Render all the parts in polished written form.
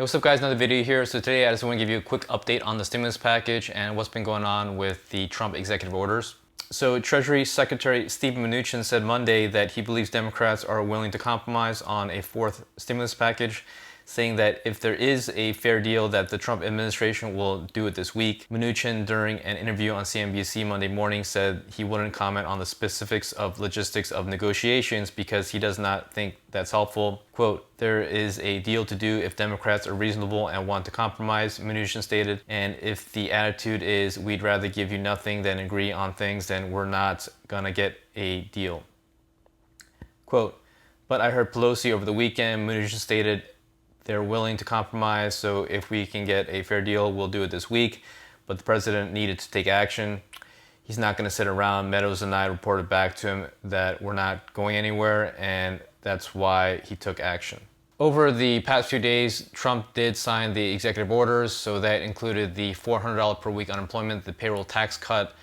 Hey, what's up guys, another video here. So today I just want to give you a quick update on the stimulus package and what's been going on with the Trump executive orders. So Treasury Secretary Stephen Mnuchin said Monday that he believes Democrats are willing to compromise on a fourth stimulus package, saying that if there is a fair deal that the Trump administration will do it this week. Mnuchin, during an interview on CNBC Monday morning, said he wouldn't comment on the specifics of logistics of negotiations because he does not think that's helpful. Quote, "There is a deal to do if Democrats are reasonable and want to compromise," Mnuchin stated, "and if the attitude is we'd rather give you nothing than agree on things, then we're not gonna get a deal." Quote, "But I heard Pelosi over the weekend," Mnuchin stated, "they're willing to compromise, so if we can get a fair deal, we'll do it this week. But the president needed to take action. He's not going to sit around." Meadows and I reported back to him that we're not going anywhere, and that's why he took action. Over the past few days, Trump did sign the executive orders, so that included the $400 per week unemployment, the payroll tax cut,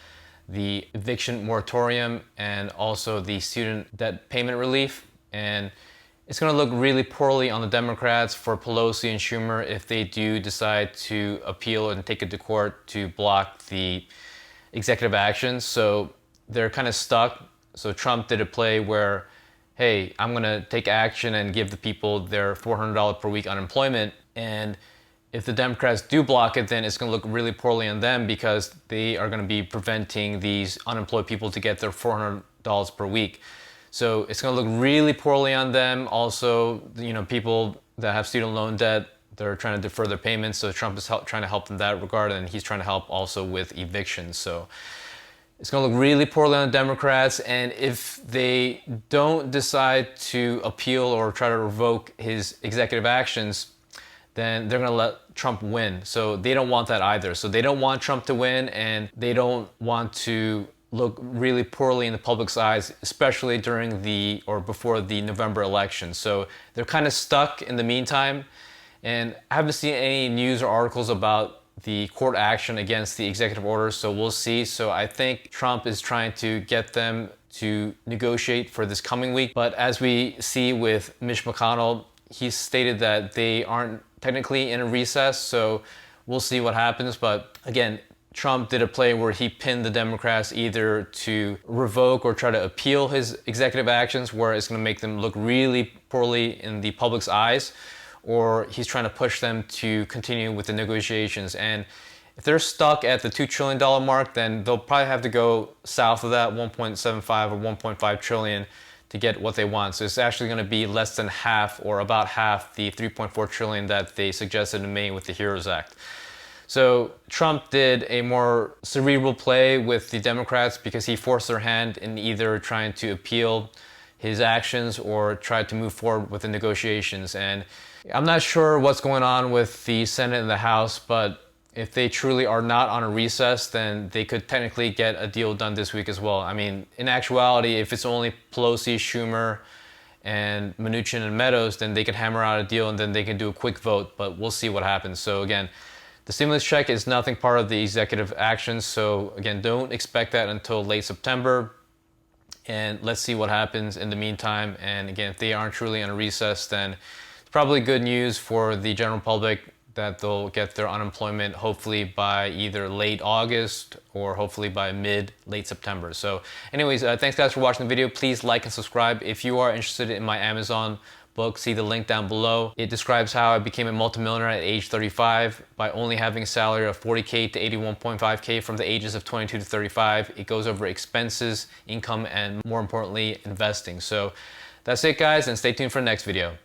the eviction moratorium, and also the student debt payment relief. And it's going to look really poorly on the Democrats for Pelosi and Schumer if they do decide to appeal and take it to court to block the executive actions. So they're kind of stuck. So Trump did a play where, hey, I'm going to take action and give the people their $400 per week unemployment. And if the Democrats do block it, then it's going to look really poorly on them because they are going to be preventing these unemployed people to get their $400 per week. So it's going to look really poorly on them. Also, people that have student loan debt, they're trying to defer their payments. So Trump is trying to help in that regard, and he's trying to help also with evictions. So it's going to look really poorly on the Democrats. And if they don't decide to appeal or try to revoke his executive actions, then they're going to let Trump win. So they don't want that either. So they don't want Trump to win, and they don't want to look really poorly in the public's eyes, especially during or before the November election. So they're kind of stuck in the meantime. And I haven't seen any news or articles about the court action against the executive orders, so we'll see. So I think Trump is trying to get them to negotiate for this coming week. But as we see with Mitch McConnell, he stated that they aren't technically in a recess, so we'll see what happens. But again, Trump did a play where he pinned the Democrats either to revoke or try to appeal his executive actions, where it's going to make them look really poorly in the public's eyes, or he's trying to push them to continue with the negotiations. And if they're stuck at the $2 trillion mark, then they'll probably have to go south of that, 1.75 or 1.5 trillion, to get what they want. So it's actually going to be less than half, or about half, the 3.4 trillion that they suggested in May with the HEROES Act. So Trump did a more cerebral play with the Democrats because he forced their hand in either trying to appeal his actions or try to move forward with the negotiations. And I'm not sure what's going on with the Senate and the House, but if they truly are not on a recess, then they could technically get a deal done this week as well. I mean, in actuality, if it's only Pelosi, Schumer, and Mnuchin and Meadows, then they could hammer out a deal and then they can do a quick vote, but we'll see what happens. So again, the stimulus check is nothing part of the executive actions. So again, don't expect that until late September. And let's see what happens in the meantime. And again, if they aren't truly on a recess, then it's probably good news for the general public that they'll get their unemployment hopefully by either late August or hopefully by late September. So anyways, thanks guys for watching the video. Please like and subscribe. If you are interested in my Amazon book, see the link down below. It describes how I became a multimillionaire at age 35 by only having a salary of 40K to 81.5K from the ages of 22 to 35. It goes over expenses, income, and more importantly, investing. So that's it guys, and stay tuned for the next video.